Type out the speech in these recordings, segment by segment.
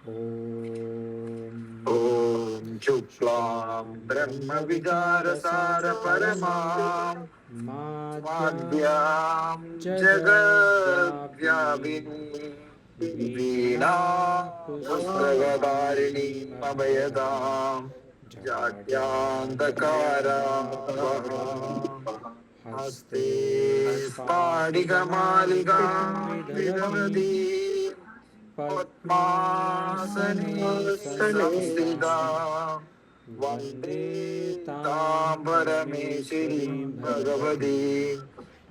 ॐ ॐ शुक्लां ब्रह्मविचारसारपरमां माद्यां जगद्व्यापिनीं वीणा पुस्तकधारिणीमभयदां जाड्यान्धकारावहां हस्ते स्फाटिकमालिकां विदधती पद्मासने संस्थिता वन्दे तां परमेश्वरीं भगवतीं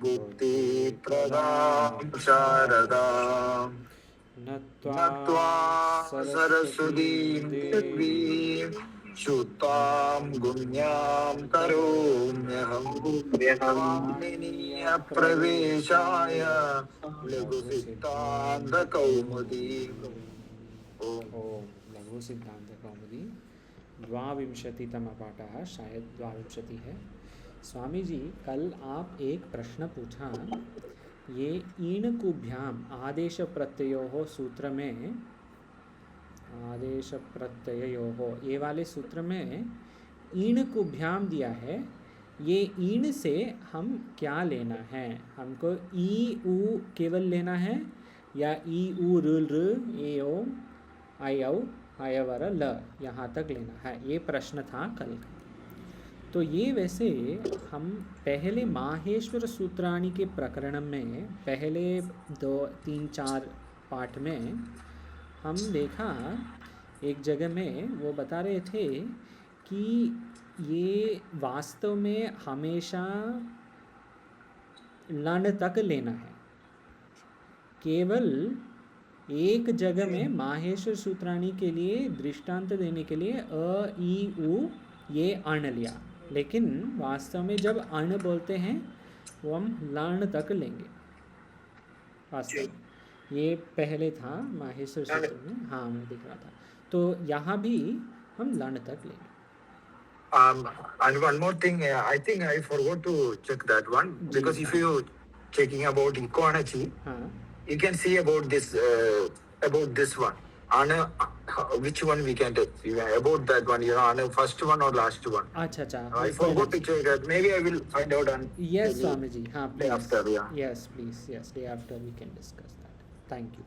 मुक्तिप्रदां शारदां नत्वा सरस्वतीं देवीं शुद्धां गुण्यां करोम्यहं प्रवेशाय लघुसिद्धान्तकौमुदी। लघुसिद्धान्तकौमुदी द्वाविंशतितम पाठः, शायद 22 है। स्वामी जी, कल आप एक प्रश्न पूछा, ये ईण कुभ्याम आदेश प्रत्ययोः सूत्र में, आदेश प्रत्ययोः ये वाले सूत्र में ईण कुभ्याम दिया है। ये ईण से हम क्या लेना है? हमको ई उ केवल लेना है या ई उ रुल रु ए ओ आई औ आयवर ल यहाँ तक लेना है? ये प्रश्न था कल का। तो ये वैसे हम पहले माहेश्वर सूत्राणि के प्रकरण में पहले 2, 3, 4 पाठ में हम देखा, एक जगह में वो बता रहे थे कि ये वास्तव में हमेशा लन तक लेना है। केवल एक जगह में माहेश्वर सूत्राणी के लिए दृष्टांत देने के लिए अ ई उ ये अण लिया, लेकिन वास्तव में जब अण बोलते हैं वो हम लन तक लेंगे वास्तव में। ये पहले था माहेश्वर सूत्र में, हाँ मैं दिख रहा था। तो यहाँ भी हम लन तक लेंगे। And one more thing, I think I forgot to check that one, because if you checking about Ikonachi, you can see about this one. Ana, which one we can take? About that one, Ana, first one or last one? अच्छा अच्छा, I forgot to check that. Maybe I will find out on. Yes, Swami ji. हाँ, day after, yeah. Yes, please. Yes, day after we can discuss that. Thank you.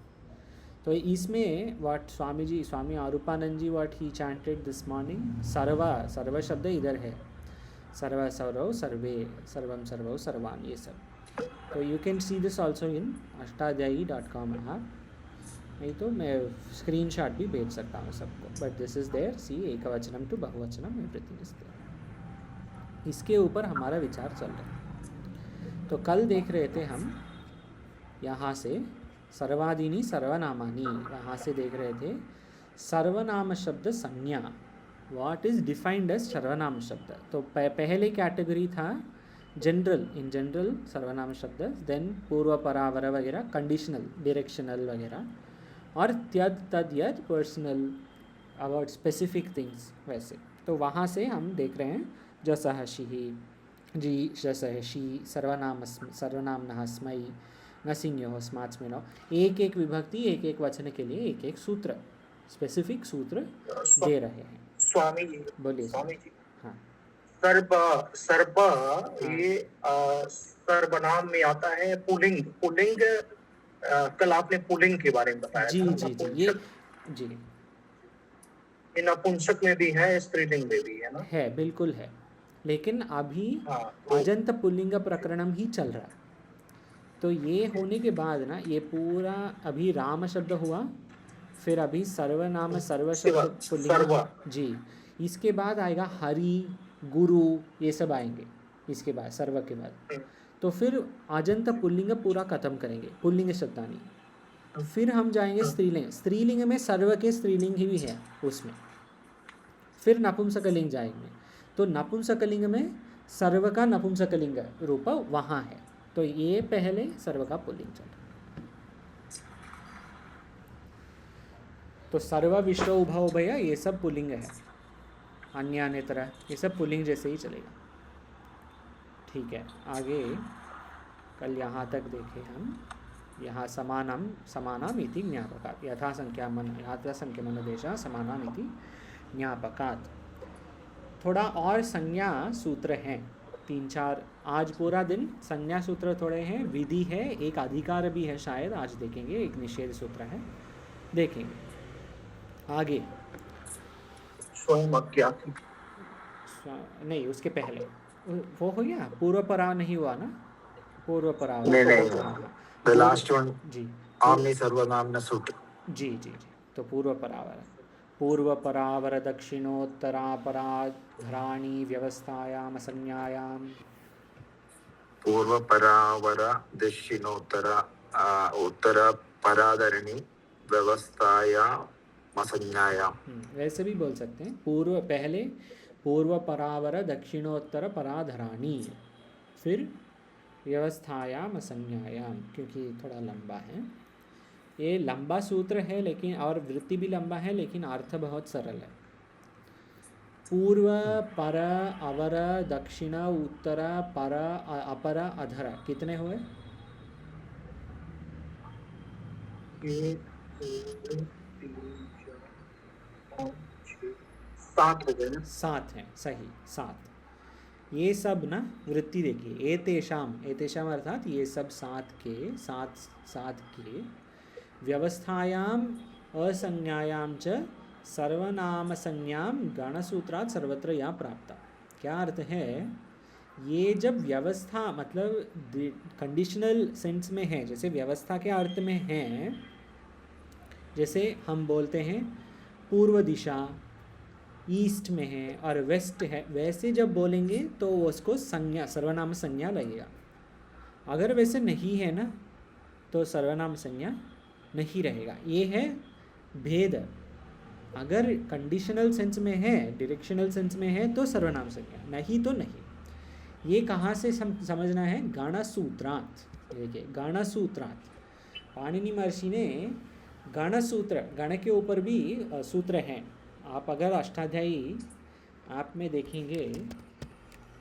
तो इसमें what Swami ji, Swami आरूपानंद ji what he chanted this morning, सर्व शब्द इधर है, सर्व सर्वौ सर्वे सर्वम सर्वौ सर्वान, ये सब। तो you can see this also in ashtadhyayi.com app, नहीं तो मैं स्क्रीनशॉट भी भेज सकता हूँ सबको, but this is there. See एकवचनम टू बहुवचनम एवरीथिंग इज देयर। इसके ऊपर हमारा विचार चल रहा है। तो कल देख रहे थे हम यहाँ से सर्वादीनी सर्वनामानी, वहाँ से देख रहे थे सर्वनाम शब्द संज्ञा, व्हाट इज़ डिफाइंड एज सर्वनाम शब्द। तो पहले कैटेगरी था जनरल, इन जनरल सर्वनाम शब्द, देन पूर्व परावर वगैरह, कंडीशनल डायरेक्शनल वगैरह, और त्यद तद यद पर्सनल अबाउट स्पेसिफिक थिंग्स वैसे। तो वहाँ से हम देख रहे हैं जसह शी जी, जसह शी, सर्वनाम स्मै नसिंह स्मात्स्मिनो, एक एक विभक्ति एक एक वचन के लिए एक एक सूत्र, स्पेसिफिक सूत्र दे रहे हैं। स्वामी जी बोलिए स्वामी जी। हाँ, सर्व ये सर्वनाम में आता है। पुल्लिंग कल आपने पुल्लिंग के बारे में बताया जी था। जी जी, ये जी नपुंसक में भी है, स्त्रीलिंग में भी है ना? है, बिल्कुल है, लेकिन अभी अजंत पुल्लिंग प्रकरणम ही चल रहा है। तो ये होने के बाद ना, ये पूरा अभी राम शब्द हुआ, फिर अभी सर्वनाम सर्व शब्द पुल्लिंग जी, इसके बाद आएगा हरि गुरु, ये सब आएंगे इसके बाद, सर्व के बाद। तो फिर अजंत पुल्लिंग पूरा खत्म करेंगे, पुल्लिंग शब्दानी। फिर हम जाएंगे स्त्रीलिंग, स्त्रीलिंग में सर्व के स्त्रीलिंग ही है उसमें, फिर नपुंसकलिंग जाएंगे। तो नपुंसकलिंग में सर्व का नपुंसकलिंग रूप वहाँ है। तो ये पहले सर्व का पुल्लिंग चल रहा। तो सर्व विश्व उभय उभय ये सब पुल्लिंग है, अन्य अन्यतर ये सब पुल्लिंग जैसे ही चलेगा। ठीक है, आगे कल यहाँ तक देखे हम। यहाँ समानाम इति ज्ञापकात्, यथासंख्यमनदेशः समानाम इति ज्ञापकात्। थोड़ा और संज्ञा सूत्र हैं, 3-4, आज पूरा दिन संज्ञा सूत्र थोड़े हैं, विधि है, एक अधिकार भी है शायद, आज देखेंगे, एक निषेध सूत्र है, देखेंगे आगे। स्वयं अज्ञाति नहीं, उसके पहले वो हो गया, पूर्व पराव नहीं हुआ ना, पूर्व पराव नहीं द लास्ट वन जी, आमनि सर्वनाम्न सुट जी जी जी, तो पूर्व परावर दक्षिणोत्तरापराधराणि व्यवस्थायाम संज्ञायाम, पूर्व परावर दक्षिणोत्तर उत्तर पराधरणी व्यवस्थायाम संज्ञायाम। वैसे भी बोल सकते हैं, पूर्व पहले पूर्व परावर दक्षिणोत्तर पराधराणि, फिर व्यवस्थायाम संज्ञायाम, क्योंकि थोड़ा लंबा है, ये लंबा सूत्र है लेकिन, और वृत्ति भी लंबा है लेकिन अर्थ बहुत सरल है। पूर्व पर अवर दक्षिण उत्तर पर अपर अधर कितने हुए? 7 हो गए ना? 7 हैं, सही, 7। ये सब ना वृत्ति देखिए, एतेषाम अर्थात ये सब 7 के व्यवस्थायाम असंज्ञायाम च सर्वनाम संज्ञाम गणसूत्रात् सर्वत्र या प्राप्ता। क्या अर्थ है? ये जब व्यवस्था मतलब कंडीशनल सेंस में है, जैसे व्यवस्था के अर्थ में है, जैसे हम बोलते हैं पूर्व दिशा ईस्ट में है और वेस्ट है, वैसे जब बोलेंगे तो उसको संज्ञा, सर्वनाम संज्ञा लगेगा। अगर वैसे नहीं है ना तो सर्वनाम संज्ञा नहीं रहेगा। ये है भेद। अगर कंडीशनल सेंस में है, डायरेक्शनल सेंस में है तो सर्वनाम संज्ञा, नहीं तो नहीं। ये कहाँ से समझना है? गणसूत्रात्। देखिए गणसूत्रात्, पाणिनि महर्षि ने गणसूत्र, गण के ऊपर भी सूत्र हैं। आप अगर अष्टाध्यायी आप में देखेंगे,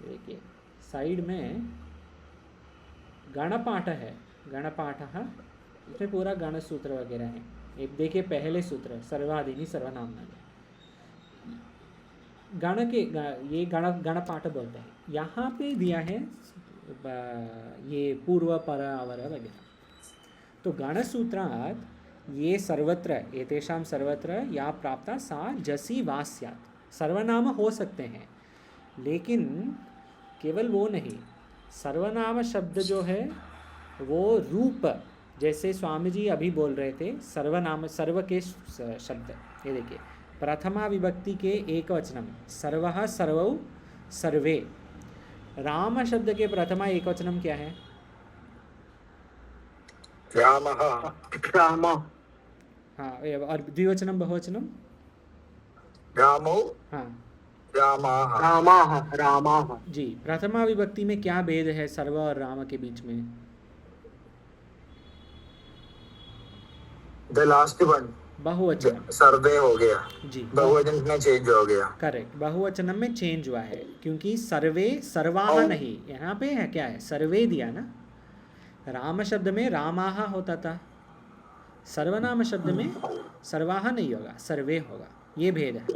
देखिए साइड में गणपाठ है, गणपाठः, इसमें पूरा गणसूत्र वगैरह है। एक देखिए पहले सूत्र सर्वादीनि सर्वनाम्नानि, गण के ये गणपाठ बोलते हैं। यहाँ पे दिया है ये पूर्व पर अवर वगैरह। तो गणसूत्रात् ये सर्वत्र, एतेषां सर्वत्र या प्राप्ता सा जसी वा स्यात्। सर्वनाम हो सकते हैं लेकिन केवल वो नहीं, सर्वनाम शब्द जो है वो रूप, जैसे स्वामी जी अभी बोल रहे थे सर्वनाम, सर्व के शब्द, ये देखिए प्रथमा विभक्ति के एक वचनम सर्वः सर्वौ सर्वे। राम शब्द के प्रथमा एक वचनम क्या है? रामः राम। हाँ, और द्विवचनम बहुवचनम? रामो हाँ, रामाः रामाः रामाः। जी। प्रथमा विभक्ति में क्या भेद है सर्व और राम के बीच में? द लास्ट वन बहुवचन, सर्वे हो गया जी, बहुवचन में चेंज हो गया। करेक्ट, बहुवचन में चेंज हुआ है क्योंकि सर्वे सर्वाः नहीं, यहाँ पे है क्या है? सर्वे दिया ना। राम शब्द में रामाः होता था, सर्वनाम शब्द में सर्वाः नहीं होगा, सर्वे होगा। ये भेद है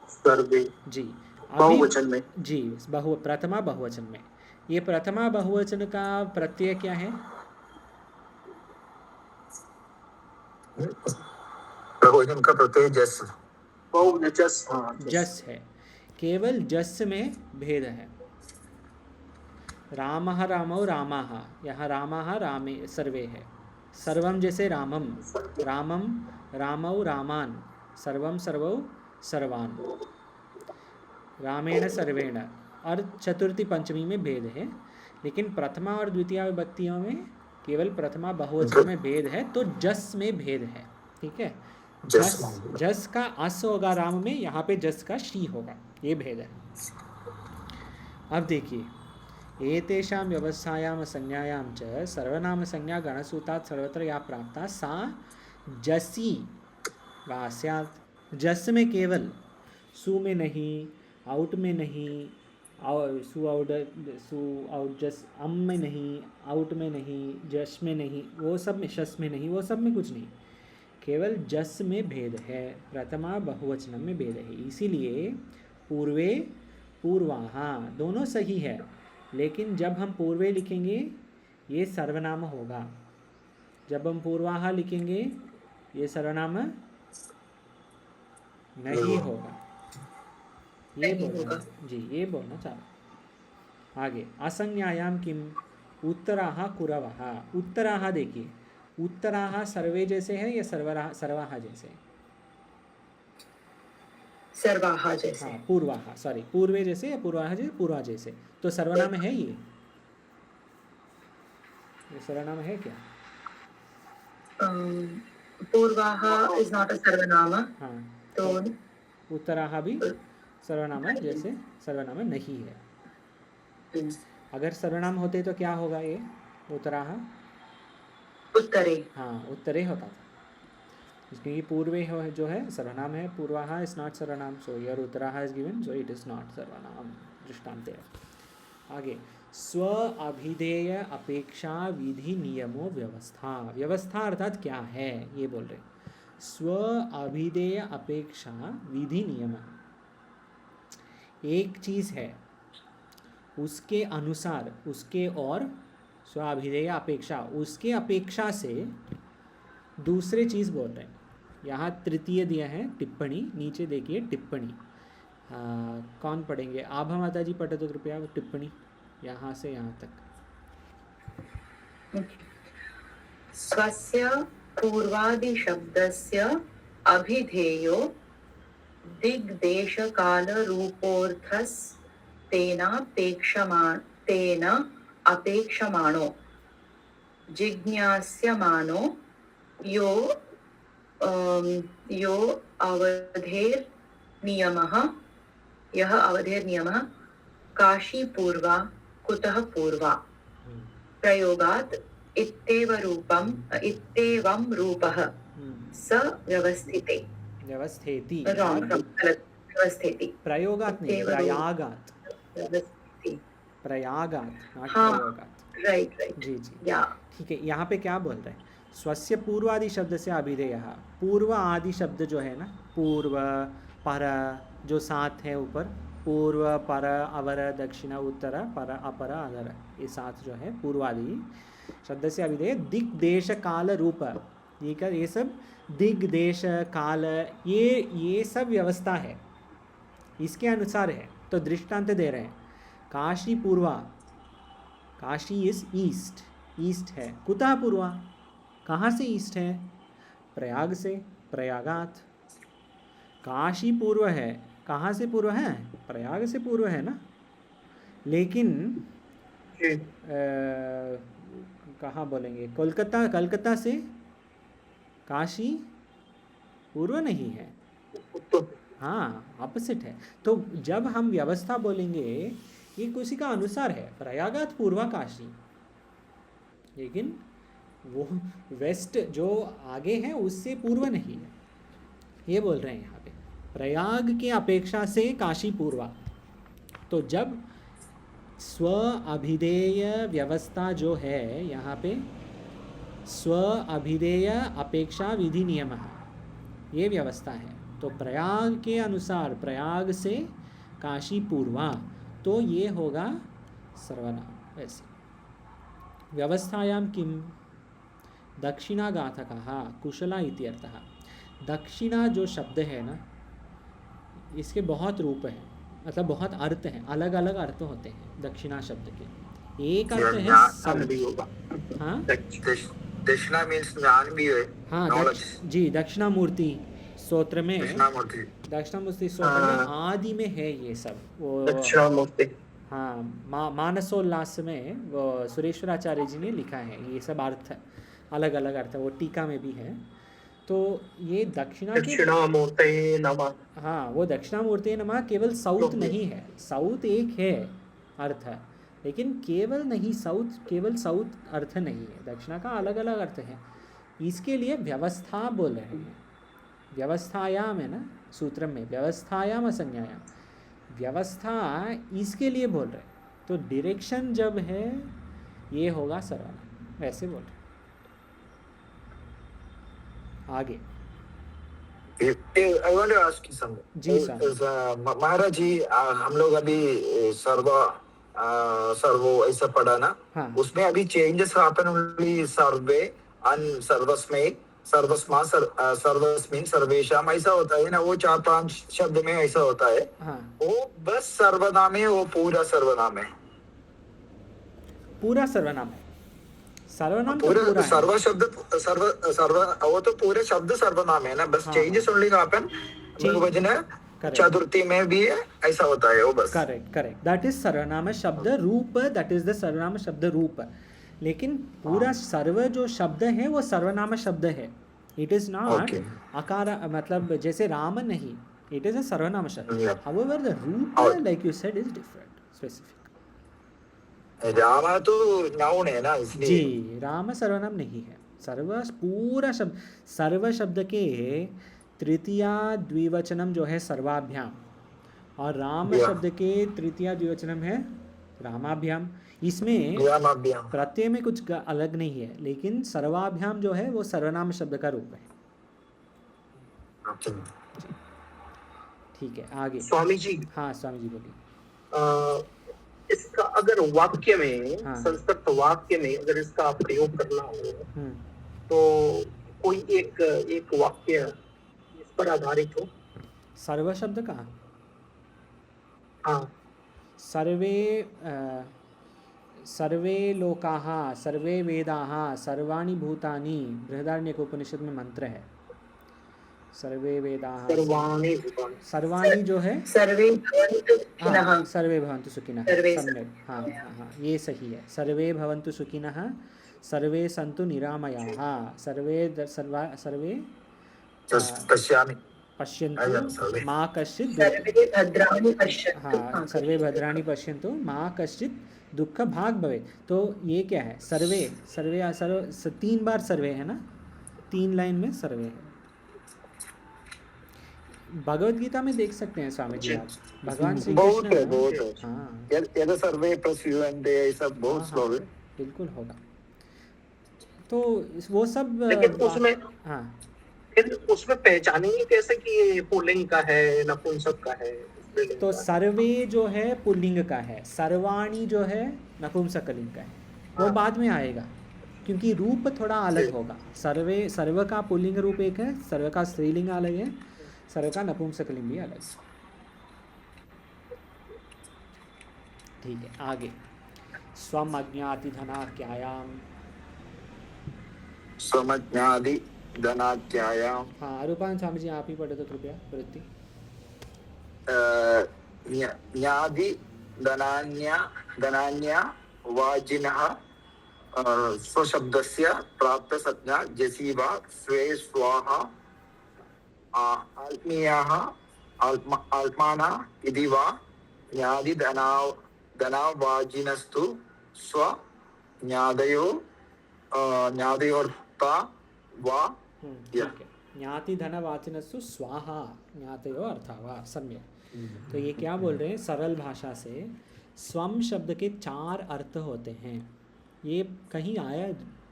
सर्वे जी। बहुवचन में, जी, प्रथमा बहुवचन में। ये प्रथमा बहुवचन का प्रत्यय क्या है? बहुवचन का प्रत्यय जस, जस, हाँ जस है। केवल जस में भेद है। रामः रामौ रामाः, यहाँ रामाः रामे सर्वे है। सर्वम जैसे रामम, रामम रामौ रामान, सर्वम सर्वौ सर्वान, रामेण सर्वेण। और चतुर्थी पंचमी में भेद है, लेकिन प्रथमा और द्वितीय विभक्तियों में केवल प्रथमा बहुवचन में भेद है, तो जस में भेद है। ठीक है, जस का अस होगा राम में, यहाँ पे जस का शी होगा, ये भेद है। अब देखिए, एतेषां व्यवस्थायां संज्ञायां च सर्वनाम संज्ञा गणसूत्रात् सर्वत्र या प्राप्ता सा जसी वा स्यात्। जस में केवल, सु में नहीं, आउट में नहीं, सु आउट जस्ट अम में नहीं, आउट में नहीं, जश में नहीं, वो सब में, शस में नहीं, वो सब में कुछ नहीं, केवल जस में भेद है, प्रथमा बहुवचनम में भेद है। इसीलिए पूर्वे पूर्वाहा दोनों सही है, लेकिन जब हम पूर्वे लिखेंगे ये सर्वनाम होगा, जब हम पूर्वाहा लिखेंगे ये सर्वनाम नहीं होगा। ये बोलना जी, ये बोलना चाह। आगे असंज्ञायाम किम उत्तराहा कुरवः। उत्तराहा देखिए, उत्तराहा सर्वे जैसे है या सर्वाहा जैसे? सर्वाहा जैसे। हाँ, पूर्वाहा, सॉरी, पूर्वे जैसे या पूर्वाहा जैसे? पूर्वा जैसे। तो सर्वनाम है ये सर्वनाम है क्या? पूर्वाहा इज नॉट अ सर्वनाम। हाँ, तो उत्तराहा भी सर्वनाम जैसे सर्वनाम नहीं है। अगर सर्वनाम होते तो क्या होगा? ये उत्तराहा उत्तरे। हाँ, उत्तरे होता था, क्योंकि पूर्वे जो है सर्वनाम है, पूर्वाहा इज नॉट सर्वनाम, सो योर उत्तराहा is given, so it is not सर्वनाम। दृष्टांत है। आगे स्व अभिधेय अपेक्षा विधि नियमो व्यवस्था। व्यवस्था अर्थात क्या है ये बोल रहे। स्व अभिधेय अपेक्षा विधि नियम, एक चीज़ है उसके अनुसार, उसके और स्वाभिधेय अपेक्षा, उसके अपेक्षा से दूसरे चीज़ बोल रहे हैं। यहाँ तृतीय दिया है टिप्पणी, नीचे देखिए टिप्पणी। कौन पढ़ेंगे? आभा माता जी पढ़े तो कृपया टिप्पणी यहाँ से यहाँ तक। स्वस्य पूर्वादि शब्दस्य अभिधेयो दिग्देश काल रूपोर्थस तेन अपेक्षमाणो जिज्ञास्यमानो यो अवधेर नियमः, यह अवधेर नियमः काशी पूर्वा कुतः पूर्वा प्रयोगात् इत्येवं रूपः स व्यवस्थिते। व्यवस्थेति, व्यवस्थेति, प्रयोगात नहीं, प्रयागात, प्रयागात, नॉट प्रयोगात। राइट जी जी, या ठीक है। यहाँ पे क्या बोल रहे हैं? स्वस्य पूर्वादि शब्द से अभिधेय, पूर्व आदि शब्द जो है ना, पूर्व पर जो सात है ऊपर, पूर्व पर अवर दक्षिण उत्तर पर अपर अधर, ये सात जो है पूर्वादि शब्द से अभिधेय। दिक देश काल रूप, ये सब दिग देश काल, ये सब व्यवस्था है, इसके अनुसार है। तो दृष्टांत दे रहे हैं, काशी पूर्वा, काशी इज ईस्ट, ईस्ट है। कुतः पूर्वा, कहाँ से ईस्ट है? प्रयाग से, प्रयागात। काशी पूर्व है, कहाँ से पूर्व है? प्रयाग से पूर्व है ना। लेकिन कहाँ बोलेंगे? कोलकाता, कलकत्ता से काशी पूर्व नहीं है। हाँ, ऑपोजिट है। तो जब हम व्यवस्था बोलेंगे ये किसी का अनुसार है, प्रयागात पूर्वा काशी, लेकिन वो वेस्ट जो आगे है उससे पूर्व नहीं है, ये बोल रहे हैं यहाँ पे। प्रयाग के अपेक्षा से काशी पूर्वा। तो जब स्व अभिधेय व्यवस्था जो है यहाँ पे, स्व अभिधेय अपेक्षा विधि नियम, ये व्यवस्था है। तो प्रयाग के अनुसार, प्रयाग से काशी पूर्वा, तो ये होगा सर्वनाम। वैसे व्यवस्थायाम किम दक्षिणागाथकः कुशला इत्यर्थः। दक्षिणा जो शब्द है ना, इसके बहुत रूप हैं, मतलब बहुत अर्थ हैं, अलग अलग अर्थ होते हैं दक्षिणा शब्द के। एक अर्थ है सब, हाँ दक्षिणा मींस ज्ञान भी है। हाँ जी, दक्षिणामूर्ति स्तोत्र में, दक्षिणामूर्ति स्तोत्र में आदि में है ये सब। वो दक्षिणामूर्ति, हाँ, मानसोल्लास में वो सुरेश्वराचार्य जी ने लिखा है ये सब अर्थ, अलग अलग अर्थ, वो टीका में भी है। तो ये दक्षिणामूर्तये नमः, हाँ, वो दक्षिणामूर्ति नमः केवल साउथ नहीं है, साउथ एक है अर्थ, लेकिन केवल नहीं, साउथ केवल साउथ अर्थ नहीं है, दक्षिणा का अलग अलग अर्थ है। इसके लिए व्यवस्था बोल रहे हैं। व्यवस्थायाम है ना सूत्र में, व्यवस्थायाम असंज्ञायाम, व्यवस्था इसके लिए बोल रहे, तो डायरेक्शन जब है ये होगा सर्वनाम, वैसे बोल रहे। आगे I want to ask you something. जी सर। महाराज जी, हम लोग अभी सर्वो ऐसा पढ़ा ना, हाँ। उसमें अभी चेंजेस happen only सर्वे अन सर्वस्मै सर्वस्मा सर्वस्मिन सर्वेशाम ऐसा होता है ना, वो 4-5 शब्द में ऐसा होता है। हाँ। वो बस सर्वनाम है, वो पूरा सर्वनाम है? पूरा सर्वनाम है, सर्वनाम तो पूरा पूरा है। सर्व शब्द सर्व वो तो पूरे शब्द सर्वनाम है ना, बस हाँ। चेंजेस ओनली हैपन बहुवचन चतुर्थी में भी है, ऐसा होता है वो बस। करेक्ट करेक्ट, दैट इज सर्वनाम शब्द रूप, दैट इज द सर्वनाम शब्द रूप। लेकिन पूरा सर्व जो शब्द है वो सर्वनाम शब्द है, इट इज नॉट Okay. अकार, मतलब जैसे राम नहीं, इट इज अ सर्वनाम शब्द। Yeah. हाउएवर द रूप और- like you said is different, specific. Rama तो नाउन है ना, इसलिए। जी, राम सर्वनाम नहीं है। सर्व पूरा शब्द, सर्व शब्द के तृतीया द्विवचनम जो है सर्वाभ्याम, और राम Yeah. शब्द के तृतीया द्विवचनम है रामाभ्याम। इसमें रामाभ्याम। प्रत्यय में कुछ अलग नहीं है, लेकिन सर्वाभ्याम जो है वो सर्वनाम शब्द का रूप है। अच्छा। ठीक है, आगे। स्वामी जी, हाँ स्वामी जी बोलिए। इसका अगर वाक्य में, हाँ। संस्कृत वाक्य में अगर इसका प्रयोग करना हो हम्म, तो कोई एक वाक्य इस पर आधारित हो। सर्व शब्द का हाँ, सर्वे सर्वे लोकाः सर्वे वेदाः सर्वाणि भूतानि, बृहदारण्यक उपनिषद में मंत्र है। सर्वे वेदाः सर्वाणि भूतानि। सर्वाणि जो है सर्वे भवन्तु सुखिनः। हाँ, सर्वे भवन्तु सुखिनः, सर्वे सम्यक। हाँ हाँ हाँ, ये सही है। सर्वे भवन्तु सुखिनः, सर्वे सन्तु निरामयाः, सर्वे पश्यामि। पश्यन्तु मा कश्चित् सर्वे भद्राणि पश्यन्तु। हाँ, सर्वे भद्राणि पश्यन्तु मा कश्चित् दुःख भाग भवेत्। तो ये क्या है? सर्वे सर्वे सर्व 3 बार सर्वे है ना, 3 लाइन में सर्वे है। भगवद गीता में देख सकते हैं स्वामी जी आप, भगवान श्री बहुत है, कृष्ण। बहुत है। हाँ यदि सर्वे प्लस यू एंड दे, सब बहुत हाँ, स्लो है। बिल्कुल होगा। तो वो सब लेकिन उसमें हाँ, फिर उसमें पहचानेंगे कैसे कि ये पुल्लिंग का है, नपुंसक का है, स्त्रीलिंग तो का है? सर्वे जो है पुल्लिंग का है, सर्वाणी जो है नपुंसकलिंग का है, वो बाद में आएगा क्योंकि रूप थोड़ा अलग होगा। सर्वे, सर्व का पुल्लिंग रूप एक है, सर्व का स्त्रीलिंग अलग है, सर्व का नपुंसकलिंग भी अलग है। ठीक है, आगे। स्वम अज्ञाति धनाख्यायाम। स्वमज्ञादि धनाख्यायाम। हाँ, रूपान स्वामी जी आप ही पढ़े तो कृपया वृत्ति। ज्ञादि धनान्या वाजिनः स्वशब्दस्य प्राप्त संज्ञा जसीवा स्वे स्वाहा आत्मीयाः आत्माना इति वा ज्ञादि धनावाजिनस्तु स्व ज्ञादयोर्था वा। ठीक है, ज्ञाति धनवाचिनस्तु स्वाहा ज्ञातयो अर्था वा, सम्यक। तो ये क्या बोल रहे हैं? सरल भाषा से स्वम शब्द के 4 अर्थ होते हैं। ये कहीं आया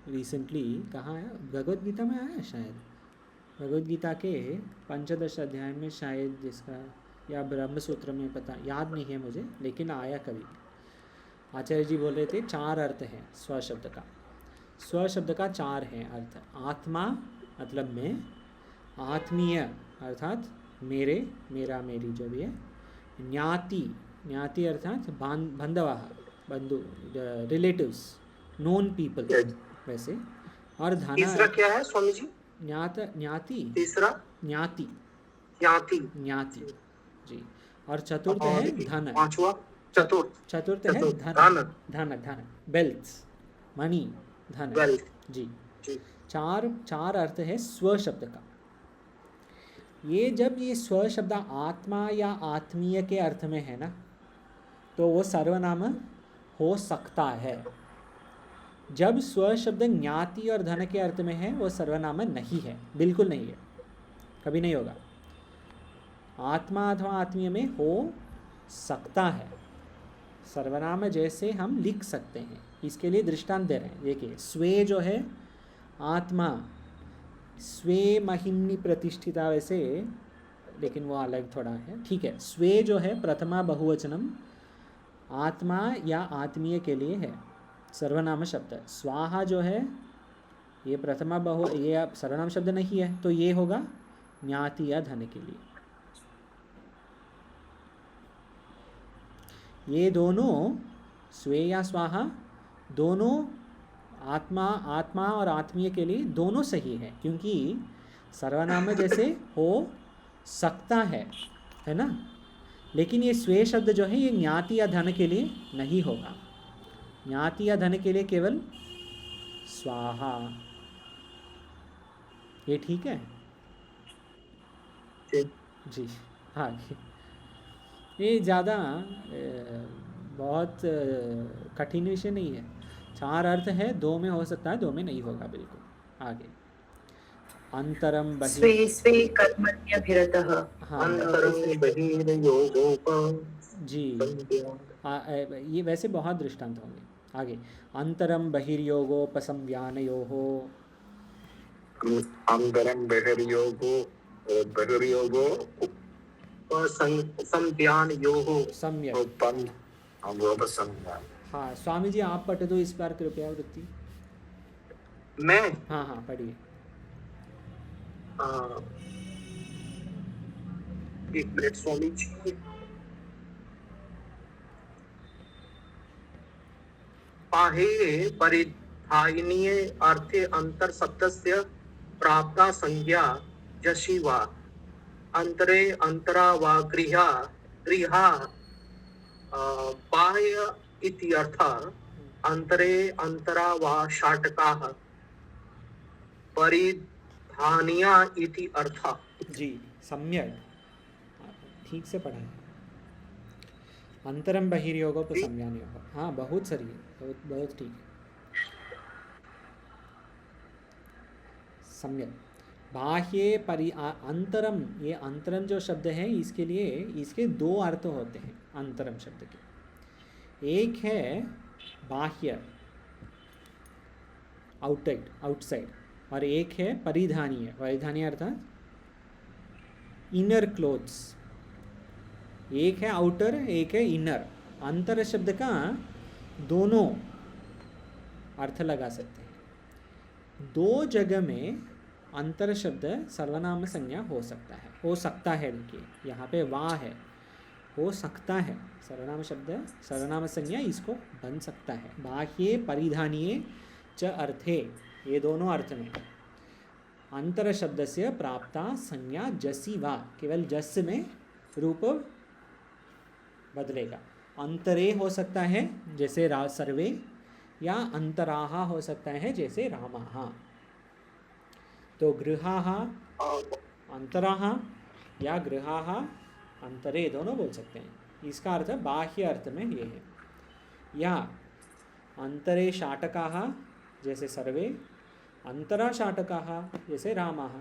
रिसेंटली, कहाँ आया? भगवद गीता में आया शायद, भगवद गीता के 15 अध्याय में शायद, जिसका या ब्रह्म सूत्र में, पता याद नहीं है मुझे, लेकिन आया कभी। आचार्य जी बोल रहे थे 4 अर्थ हैं स्व शब्द का। स्व शब्द का 4 हैं अर्थ। आत्मा मतलब मैं, आत्मीय अर्थात मेरे, मेरा, मेरी जो भी है। ज्ञाति, ज्ञाति अर्थात बंधवा, बंधु, रिलेटिव्स, नोन पीपल वैसे। और तीसरा धन, क्या है स्वामी जी? ज्ञाति, तीसरा ज्ञाति, ज्ञाति। ज्ञाति जी। और चतुर्थ है धन। पांचवा चतुर्थ चतुर्थ है धन, धन, धन, वेल्थ, मनी, धन वेल्थ जी। जी। 4 अर्थ है स्व शब्द का। ये जब ये स्व शब्द आत्मा या आत्मीय के अर्थ में है ना, तो वो सर्वनाम हो सकता है। जब स्व शब्द ज्ञाति और धन के अर्थ में है, वो सर्वनाम नहीं है, बिल्कुल नहीं है, कभी नहीं होगा। आत्मा अथवा आत्मीय में हो सकता है, सर्वनाम जैसे हम लिख सकते हैं। इसके लिए दृष्टांत दे रहे हैं। देखिए स्वे जो है आत्मा, स्वे महिम्नि प्रतिष्ठिता वैसे, लेकिन वो अलग थोड़ा है, ठीक है। स्वे जो है प्रथमा बहुवचनम आत्मा या आत्मीय के लिए है, सर्वनाम शब्द। स्वाहा जो है ये प्रथमा बहु, ये सर्वनाम शब्द नहीं है, तो ये होगा ज्ञाति या धन के लिए। ये दोनों स्वे या स्वाहा दोनों आत्मा और आत्मीय के लिए दोनों सही है, क्योंकि सर्वनाम जैसे हो सकता है ना। लेकिन ये स्वे शब्द जो है ये ज्ञाति या धन के लिए नहीं होगा। ज्ञाति या धन के लिए केवल स्वाहा। ये ठीक है जी। हाँ, ये ज़्यादा बहुत कठिन विषय नहीं है। 4 अर्थ है, 2 में हो सकता है, 2 में नहीं होगा बिल्कुल। आगे अंतरम स्वे बहि, स्वे कर्मण्यभिरतः। हाँ जी, ये वैसे बहुत दृष्टांत होंगे। आगे अंतरम बहिर्योगोपसंज्ञानयोः, अंतरम बहिर्योगो संज्ञानयोः सम्यक। उपसंज्ञान। हाँ स्वामी जी आप पढ़ दो इस बार कृपया वृत्ति। मैं हाँ पढ़िए। एक मिनट स्वामी जी। पाहे परिधायनीय अर्थे अंतर शब्दस्य प्राप्ता संज्ञा जशी वा अंतरे अंतरा वा गृहा बाह्य इति अर्थः अंतरे अंतरा वा शाटकाः परिधानीया इति अर्थः। जी सम्यक, ठीक से पढ़ा है। अंतरम बहिर्योगोपसंज्ञानयोः, हाँ बहुत सही है, बहुत ठीक है। सम्यक। बाह्ये अंतरम, ये अंतरम जो शब्द है इसके लिए इसके 2 अर्थ होते हैं अंतरम शब्द के। एक है बाह्य आउटसाइड, और एक है परिधानीय। परिधानीय अर्थात इनर क्लोथ्स। एक है आउटर, एक है इनर। अंतर शब्द का दोनों अर्थ लगा सकते हैं। 2 जगह में अंतर शब्द सर्वनाम संज्ञा हो सकता है। देखिए यहाँ पे वाह है, हो सकता है सर्वनाम शब्द, सर्वनाम संज्ञा इसको बन सकता है। बाह्ये परिधानीय च अर्थे, ये दोनों अर्थ में अंतर शब्द से प्राप्ता संज्ञा जसी वा, केवल जस में रूप बदलेगा। अंतरे हो सकता है जैसे सर्वे, या अंतराहा हो सकता है जैसे रामाहा। तो गृहाहा अंतराहा या गृहाहा अंतरे दोनों बोल सकते हैं। इसका अर्थ बाह्य अर्थ में ये है। या अंतरे शाटकाः जैसे सर्वे, अंतरा शाटकाः जैसे रामाः,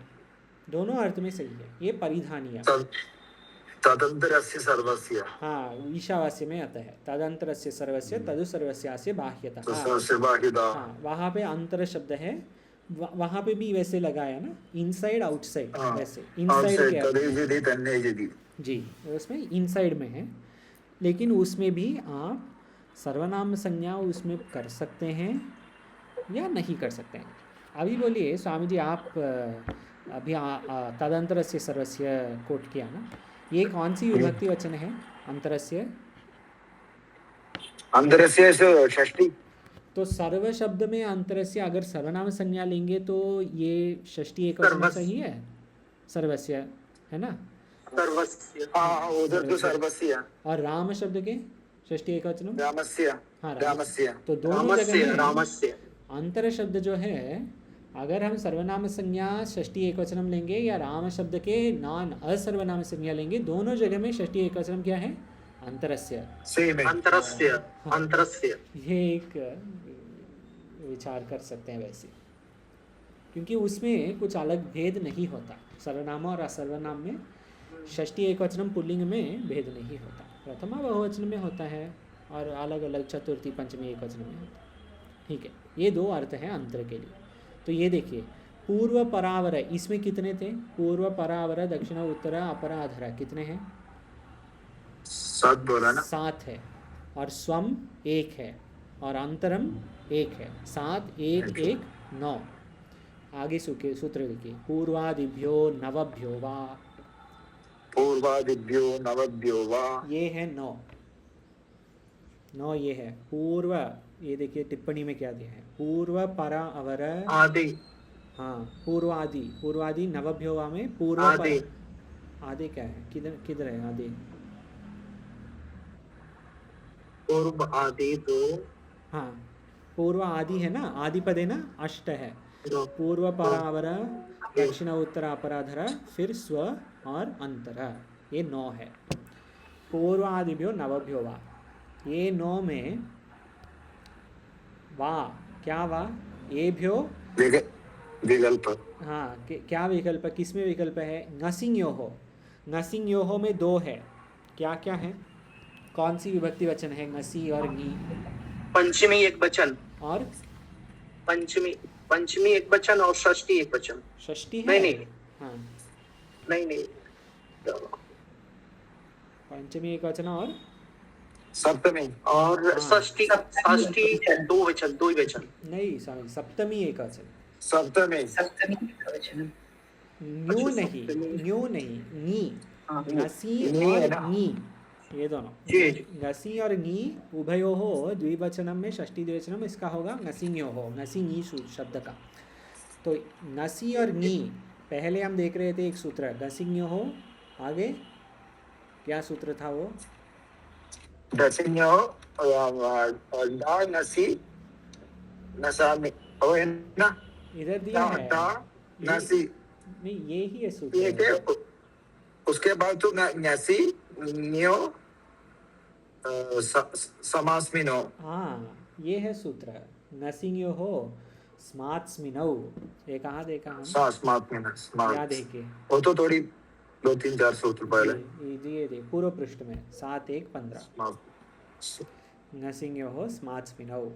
दोनों अर्थ में सही है। ये परिधानीय। तदंतरस्य सर्वस्य, हाँ ईशावास्य में आता है तदंतरस्य सर्वस्य तदु सर्वस्यास्य बाह्यतः। हाँ वहाँ पे अंतर शब्द है, वहाँ पे भी वैसे लगाया ना, इनसाइड आउटसाइड, वैसे इनसाइड जी, उसमें इनसाइड में है। लेकिन उसमें भी आप सर्वनाम संज्ञा उसमें कर सकते हैं या नहीं कर सकते हैं। अभी बोलिए स्वामी जी, आप अभी तदंतरस्य सर्वस्य कोट किया ना, ये कौन सी विभक्ति वचन है अंतरस्य? अंतरस्य षष्ठी। तो सर्व शब्द में अंतरस्य अगर सर्वनाम संज्ञा लेंगे तो ये षष्ठी एकवचन सही है, सर्वस्य है ना, सर्वस्य। उधर तो सर्वस्य। और राम शब्द के षष्ठी एकवचन रामस्य। हाँ रामस्य। तो दोनों जगह में रामस्य अंतर शब्द जो है, अगर हम सर्वनाम संज्ञा षष्ठी एकवचनम लेंगे या राम शब्द के नॉन असर्वनाम संज्ञा लेंगे, दोनों जगह में षष्ठी एकवचनम क्या है? अंतरस्य। अंतरस्य। ये एक विचार कर सकते हैं वैसे, क्योंकि उसमें कुछ अलग भेद नहीं होता। सर्वनाम और असर्वनाम में षष्ठी एकवचनम पुल्लिंग में भेद नहीं होता। प्रथमा बहुवचन में होता है और अलग अलग चतुर्थी पंचमी एक वचन में होता है। ठीक है, ये दो अर्थ हैं अंतर के लिए। तो ये देखिए, पूर्व परावर, इसमें कितने थे? पूर्व परावर, दक्षिण उत्तर अपर अधर, कितने हैं? 7 बोला ना? 7 है। और स्वम 1 है और अंतरम 1 है। 7 1 1 9। आगे सूत्र लिखिए, पूर्वादिभ्यो नवभ्यो वा। पूर्वादिभ्यो नवभ्यो वा, ये है 9 ये है पूर्व। ये देखिए टिप्पणी में क्या दिया है, पूर्व परा अवर आदि। हाँ, पूर्वादि नवभ्यो वा में पूर्व आदि। आदि क्या है? किधर है आदि? पूर्व आदि तो हाँ, पूर्व आदि है ना, आदि पद है ना, अष्ट है। पूर्व परावर, दक्षिण उत्तर अपराधर, फिर स्व और अंतर, ये 9 है। पूर्वादिभ्यो नवभ्यो वा, ये 9 में वा, क्या वा? एभ्यो विकल्प। हाँ, क्या विकल्प? किस में विकल्प है? नसिंग योहो में 2 है। क्या क्या है? कौन सी विभक्ति वचन है? नसी और नी। पंचमी एक वचन और पंचमी एक वचन और षष्ठी एक वचन। षष्ठी है? नहीं। हाँ, नहीं पंचमी एक वचन और सप्तमी और हाँ। षष्ठी दो ही वचन। नहीं, सॉरी, सप्तमी एक वचन। सप्तमी वचनम। न्यू नहीं, नी। नसी नी है और ना? नी, ये दोनों। जी। नसी और नी उभयोः द्विवचनम में षष्ठी द्विवचनम, इसका होगा नसिन्योः, नसी नी शब्द का। तो नसी और नी, पहले हम देख रहे थे एक सूत्र नसिन्योः, आगे क्या सूत्र था वो? दसिन्यो नसी नसामि, ओ है ना? इधर दिया है नसी, नहीं, ये ही है ये सूत्र। के उसके बाद तो नसी न्यो समास्मिनो। हाँ, ये है सूत्र नसिन्योः स्मात्स्मिनौ। ये कहाँ देखा हम? स्मास्मिनो या देखिए, वो तो थोड़ी 2-3-4 सूत्र पहले। ये पूर्व पृष्ठ में 7-1-15 नसिन्योः स्मात्स्मिनौ।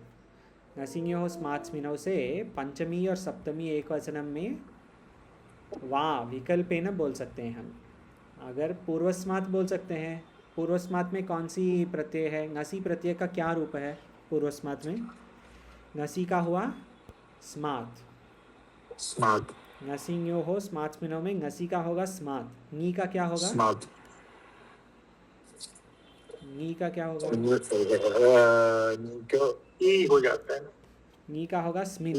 नसिन्योः स्मात्स्मिनौ से पंचमी और सप्तमी एक वचनम में वा विकल्पेन बोल सकते हैं हम। अगर पूर्वस्मात् बोल सकते हैं। पूर्वस्मात् में कौन सी प्रत्यय है? नसी प्रत्यय का क्या रूप है पूर्वस्मात् में? नसी का हुआ स्मात्। नसिन्योः स्मात्स्मिनौ में नसी का होगा स्मात्। नी का क्या होगा? नी का क्या होगा? ये हो जाता है। नी का होगा स्मिन।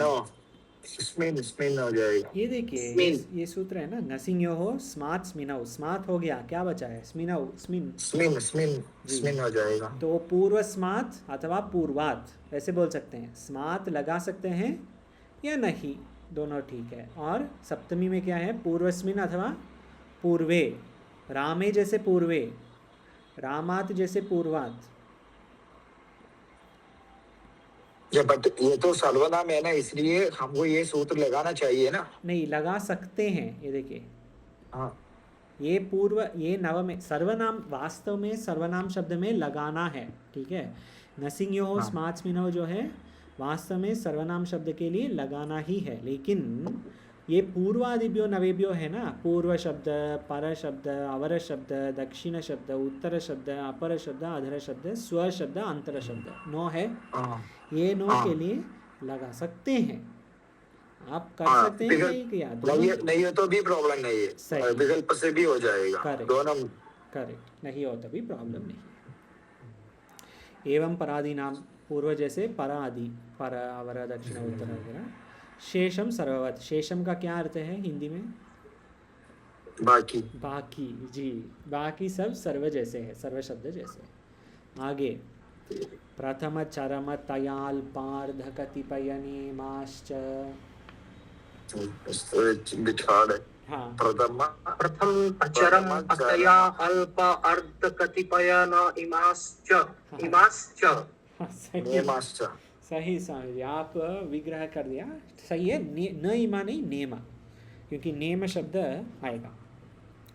स्मिन हो जाएगा। ये देखिए, ये सूत्र है ना, नसिन्योः स्मात्स्मिनौ। स्मात् हो गया, क्या बचा है? स्मिनौ, स्मिन हो जाएगा। तो पूर्वस्मात् अथवा पूर्वात् ऐसे बोल सकते हैं। स्मात् लगा सकते हैं या नहीं, दोनों ठीक है। और सप्तमी में क्या है? पूर्वस्मिन अथवा पूर्वे। रामे जैसे पूर्वे, रामात् जैसे पूर्वात्। बट ये तो सर्वनाम है ना, इसलिए हमको ये सूत्र लगाना चाहिए ना। नहीं, लगा सकते हैं। ये देखिए, हाँ, ये पूर्व, ये नव में सर्वनाम, वास्तव में सर्वनाम शब्द में लगाना है। ठीक है, नसिन्योः स्मात्स्मिनौ जो है वास्तव में सर्वनाम शब्द के लिए लगाना ही है। लेकिन ये पूर्वादिभ्यो नवेभ्यो है ना, पूर्व शब्द, पर शब्द, अवर शब्द, दक्षिण शब्द, उत्तर शब्द, अपर शब्द, अधर शब्द, स्व शब्द, अंतर शब्द, 9 है। ये 9 के लिए लगा सकते हैं। आप कर सकते हैं, नहीं किया नहीं हो तो भी प्रॉब्लम नहीं है, विकल्प से भी हो जाएगा। दोनों करेक्ट, नहीं हो तो भी प्रॉब्लम नहीं है। एवं परादि नाम, पूर्व जैसे परादि, पर, अवर, दक्षिण, उत्तर वगैरह। शेषम सर्ववत, शेषम का क्या अर्थ है हिंदी में? बाकी जी, बाकी सब सर्व जैसे है, सर्व शब्द जैसे। आगे प्रथम चरम तयाल पार्ध कतिपय नेमाश्च। हाँ, प्रथम चरम अतया अल्प अर्ध कतिपय न इमाश्च। सही समझिए, आप विग्रह कर दिया, सही है। न इमा नहीं, नेमा, क्योंकि नेम शब्द आएगा।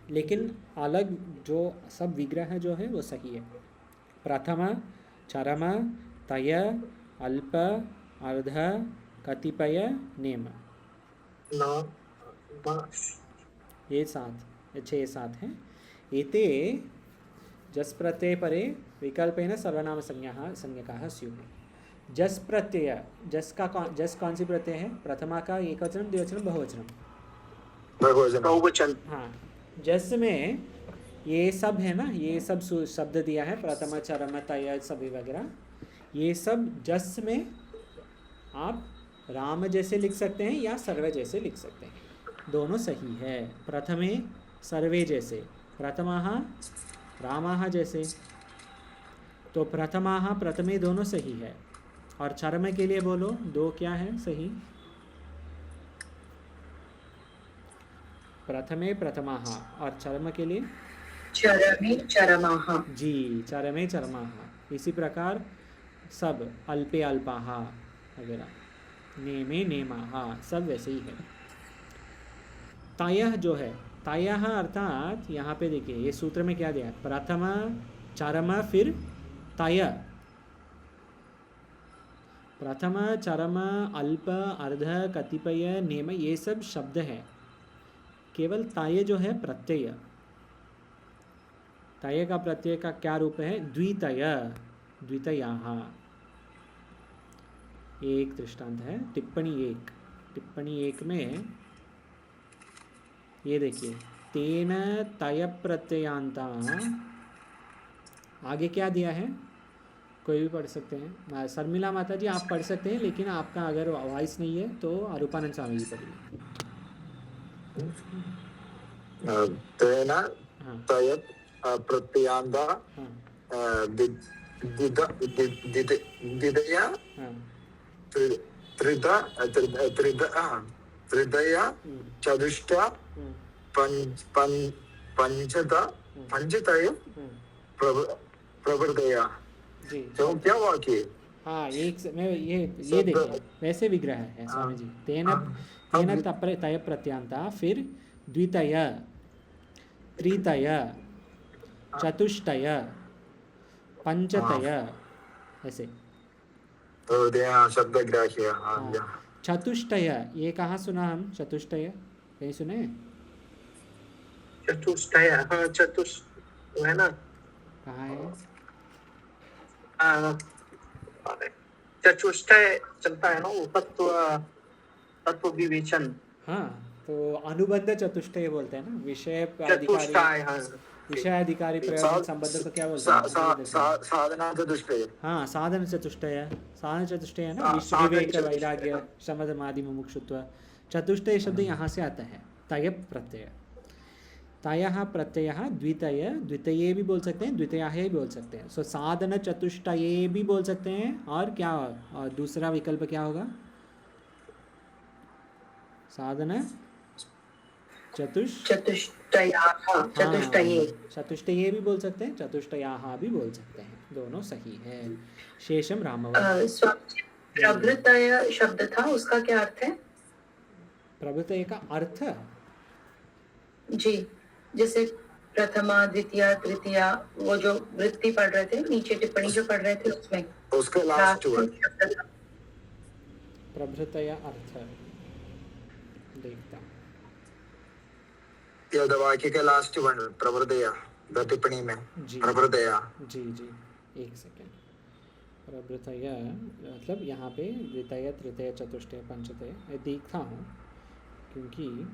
लेकिन अलग जो सब विग्रह जो है वो सही है। प्रथम, चरम, तय, अल्प, अर्ध, कतिपय, नेम, न म ये 6-7 हैं। एते जस् प्रत्यय परे विकल्पेन सर्वनाम संज्ञकाः स्युः। जस् प्रत्यय, जस् कौन सी प्रत्यय है? प्रथमा का एकवचन, द्विवचन, बहुवचन? बहुवचन। हाँ, जस में ये सब है ना, ये सब शब्द दिया है, प्रथम, चरम, तय, सभी वगैरह, ये सब जस में आप राम जैसे लिख सकते हैं या सर्वे जैसे लिख सकते हैं, दोनों सही है। प्रथमे सर्वे जैसे, प्रथमाः रामाः जैसे, तो प्रथमाः प्रथमे दोनों सही है। और चरम के लिए बोलो, दो क्या है सही? प्रथमे प्रथमाः, और चरम के लिए चरमे चरमाः। जी, चरमे चरमाः। इसी प्रकार सब अल्पे अल्पाः वगैरह, नेमे नेमाः, सब वैसे ही है। तायः जो है, तायः अर्थात यहाँ पे देखिए ये सूत्र में क्या दिया है, प्रथम, चरम, फिर ताय। प्रथम, चरम, अल्प, अर्ध, कतिपय, नेम, ये सब शब्द हैं। केवल ताय जो है प्रत्यय, ताय का प्रत्यय का क्या रूप है? द्वितय, द्वितयाः। एक दृष्टांत है, टिप्पणी 1 में ये देखिए, तेन तय प्रत्ययांता, आगे क्या दिया है? कोई भी पढ़ सकते हैं। शर्मिला माता जी आप पढ़ सकते हैं, लेकिन आपका अगर वॉइस नहीं है तो अरूपानंद स्वामी जी पढ़िए। तेन हाँ तय प्रत्ययांता हाँ द्वितय हाँ त्रिदय चतुष्ट पंचतय प्रवृतय। जी। तो क्या वाक्य? हाँ, ये देखिए वैसे विग्रह है स्वामी जी। तेन तय प्रत्यांता, फिर द्वितय, त्रितय, चतुष्टय, पंचतय, ऐसे। तो शब्द ग्राह्य। हाँ, चतुष्टय, ये कहाँ सुना हम? चतुष्टय कहीं सुने? चतुष्टय, हाँ वो है ना, कहाँ है? चतुष्टय चलता है ना, वो तत्व विवेचन। हाँ, तो अनुबंध चतुष्टय बोलते हैं ना, विषय चतुष्टय, हाँ, विषयाधिकारी प्रयोजन संबंध को क्या बोलते हैं? साधना चतुष्टय। हाँ, साधन चतुष्टय, साधन चतुष्टय है ना, विवेक, वैराग्य, शमदमादि मुमुक्षुत्व। चतुष्टय शब्द यहाँ से आता है, तय प्रत्यय। तयः प्रत्ययः द्वितय, द्वितये भी बोल सकते हैं, द्वितयाः भी बोल सकते हैं। सो साधन चतुष्टये भी बोल सकते हैं। और क्या, और दूसरा विकल्प क्या होगा? साधन चतुष्टये भी बोल सकते हैं, चतुष्टयाः भी बोल सकते हैं, दोनों सही है। शेषम रामवत। प्रभृतय शब्द था, उसका क्या अर्थ है? प्रभृतय का अर्थ जी, जैसे प्रथमा, द्वितीया, तृतीया, वो जो वृत्ति पढ़ रहे थे, नीचे टिप्पणी जो पढ़ रहे थे, उसमें उसके लास्ट वर्ड प्रभृतय अर्थ देखता ये वाक्य के लास्ट वर्ड प्रवृदया, द टिप्पणी में प्रवृदया। जी, एक सेकेंड। प्रभृतय मतलब यहाँ पे द्वितय, तृतीय, चतुष्टय, पंचतय मैं देखता हूँ, क्योंकि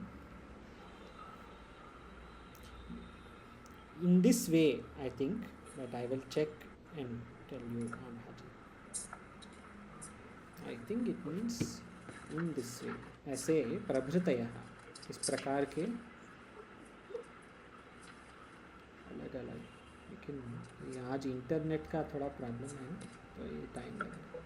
in this way I think that I will check and tell you on how to. I think it means in this way, ऐसे प्रभृतयः इस प्रकार के अलग अलग, लेकिन आज इंटरनेट का थोड़ा प्रॉब्लम है तो ये टाइम लगेगा।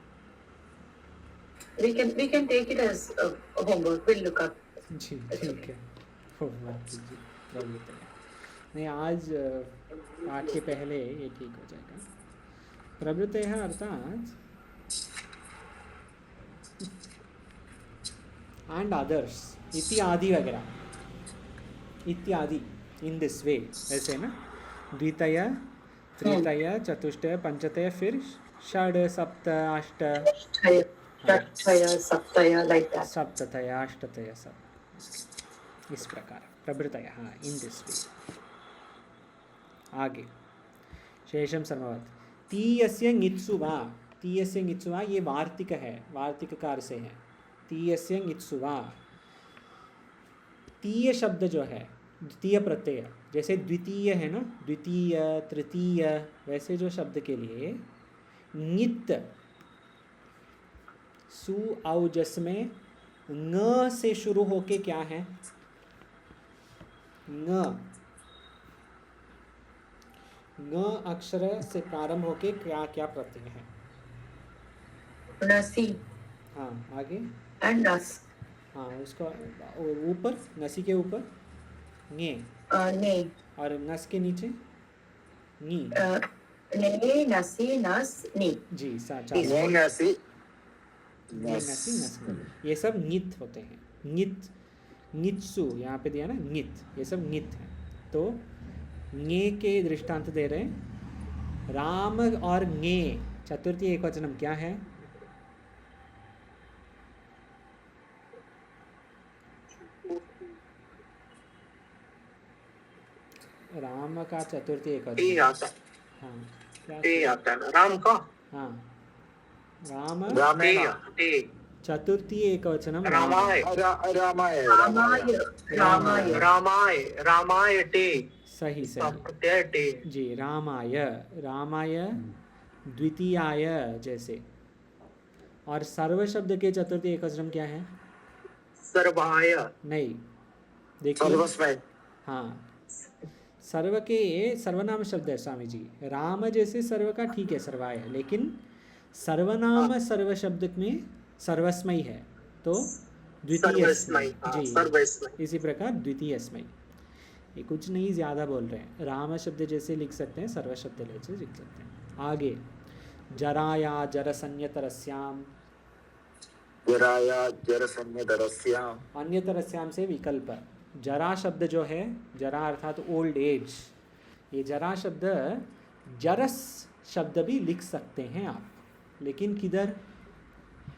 We can take it as a homework. We'll look up. जी ठीक है, होमवर्क कीजिए प्रभृतयः। नहीं, आज पाठ के पहले ये ठीक हो जाएगा। प्रभृतयः अर्थात एंड अदर्स, इत्यादि वगैरह, इत्यादि इन दिस वे, ऐसे ना, द्वितीय तृतीय चतुष्टय पंचतय, फिर षड सप्त अष्ट, सप्तय, like that. सप्ततय अष्टतय, सब इस प्रकार प्रभृतय, हाँ, इन दिस वे। आगे शेषम सर्ववत् तीयस्य ङित्सु वा, तीयस्य ङित्सु वा, ये वार्तिक है, वार्तिक कार से है। तीयस्य ङित्सु वा, तीय शब्द जो है, द्वितीय प्रत्यय, जैसे द्वितीय है ना, द्वितीय तृतीय, वैसे जो शब्द के लिए ङित सु औजस में ङ से शुरू होके क्या है, ङ अक्षर से प्रारंभ होके क्या क्या प्रत्यय है? नसी हाँ, आगे एंड नस, हाँ, उसका ऊपर, नसी के ऊपर ङे, ने, और नस के नीचे नी। ने, नसी, नस, नी। जी, साचा, ङे नसी नसी, नस, ये सब ङित होते हैं। ङित, ङित्सु यहाँ पे दिया ना, ङित, ये सब ङित है। तो ङे के दृष्टांत दे रहे हैं। राम और ङे चतुर्थी एकवचनम क्या है? राम का चतुर्थी टे एकवचन, आता, हाँ, क्या? टे आता है ना राम का, हाँ, राम, रामेण टे, चतुर्थी एकवचनम रामाय, रामाय रामाय, रामाय, रामाय, रामाय टे, सही इसका सही, प्रत्यय टे, जी, रामाय, रामाय द्वितीयाय जैसे। और सर्व शब्द के चतुर्थी एकवचन क्या है? सर्वाय, नहीं, देखिए, सर्वस्मय, हाँ, सर्व के सर्वनाम शब्द है स्वामी जी। राम जैसे सर्व का ठीक है, सर्वाय, लेकिन सर्वनाम सर्व शब्द में सर्वस्मयी है, तो द्वितीय सर्वस्मय, जी, सर्वस्मय, इसी प्रकार द्वितीय स्मयी। ये कुछ नहीं ज़्यादा बोल रहे हैं। राम शब्द जैसे लिख सकते हैं, सर्व शब्द जैसे लिख सकते हैं। आगे जराया जरसन्यतरस्याम, जराया जरसन्यतरस्याम, अन्यतरस्याम से विकल्प। जरा शब्द जो है, जरा अर्थात ओल्ड एज, ये जरा शब्द जरस शब्द भी लिख सकते हैं आप, लेकिन किधर?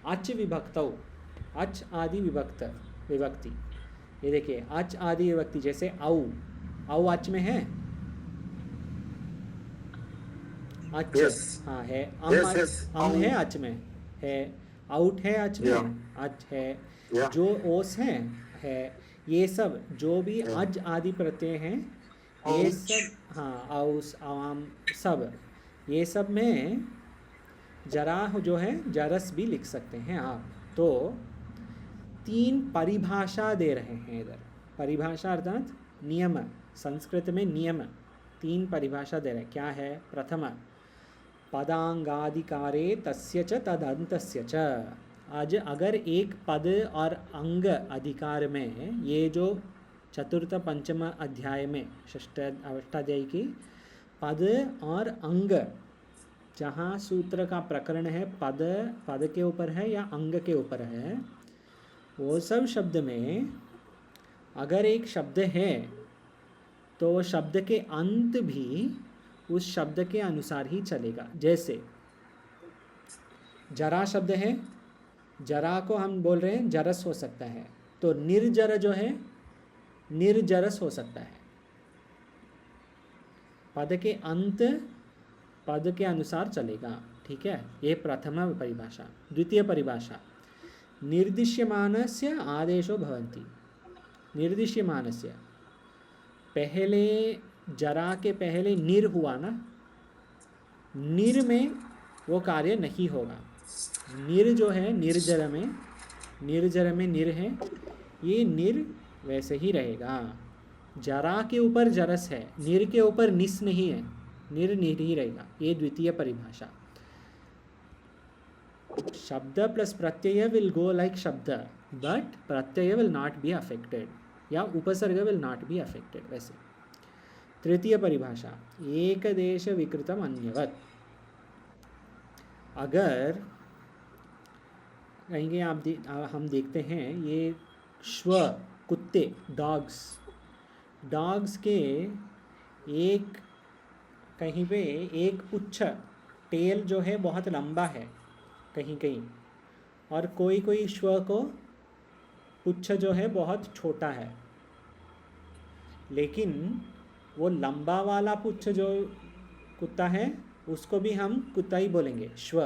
अच विभक्तौ, अच आदि विभक्त विभक्ति। ये देखिए, अच आदि विभक्ति, जैसे औ, औ अच में है, अच, Yes. हाँ है, Yes, yes, अम औ। है अच में है, आउट है अच में, Yeah. अच है, Yeah. जो ओस है, ये सब जो भी अज आदि प्रत्यय हैं, ये औच। सब, हाँ, औस, आम, सब, ये सब में जरा जो है, जरस भी लिख सकते हैं आप। तो तीन परिभाषा दे रहे हैं इधर। परिभाषा अर्थात नियम, संस्कृत में नियम, तीन परिभाषा दे रहे हैं। क्या है? प्रथम, पदांगाधिकारे तस्य च तदंतस्य च। आज अगर एक पद और अंग अधिकार में, ये जो चतुर्थ पंचम अध्याय में, षष्ठ अष्टाध्यायी की पद और अंग, जहाँ सूत्र का प्रकरण है, पद के ऊपर है या अंग के ऊपर है, वो सब शब्द में अगर एक शब्द है तो शब्द के अंत भी उस शब्द के अनुसार ही चलेगा। जैसे जरा शब्द है, जरा को हम बोल रहे हैं जरस हो सकता है, तो निर्जर जो है निर्जरस हो सकता है। पद के अंत पद के अनुसार चलेगा, ठीक है। ये प्रथम परिभाषा। द्वितीय परिभाषा, निर्दिश्यमानस्य आदेशो भवन्ति। निर्दिश्यमानस्य, पहले जरा के पहले निर हुआ ना, निर में वो कार्य नहीं होगा। निर जो है निर्जर में, निर्जर में निर है, ये निर वैसे ही रहेगा। जरा के ऊपर जरस है, निर के ऊपर निस नहीं है, निर ही रहेगा। ये द्वितीय परिभाषा। शब्द plus Pratyaya will go like शब्द, but Pratyaya will not be affected, या उपसर्ग विल नॉट बी अफेक्टेड वैसे। तृतीय परिभाषा, एक देश विकृतम अन्यवत। अगर कहेंगे हम देखते हैं ये श्व, कुत्ते, डॉग्स, डॉग्स के एक कहीं पे एक पुच्छ टेल जो है बहुत लंबा है कहीं कहीं, और कोई कोई श्व को पुच्छ जो है बहुत छोटा है, लेकिन वो लंबा वाला पुच्छ जो कुत्ता है उसको भी हम कुत्ता ही बोलेंगे श्व,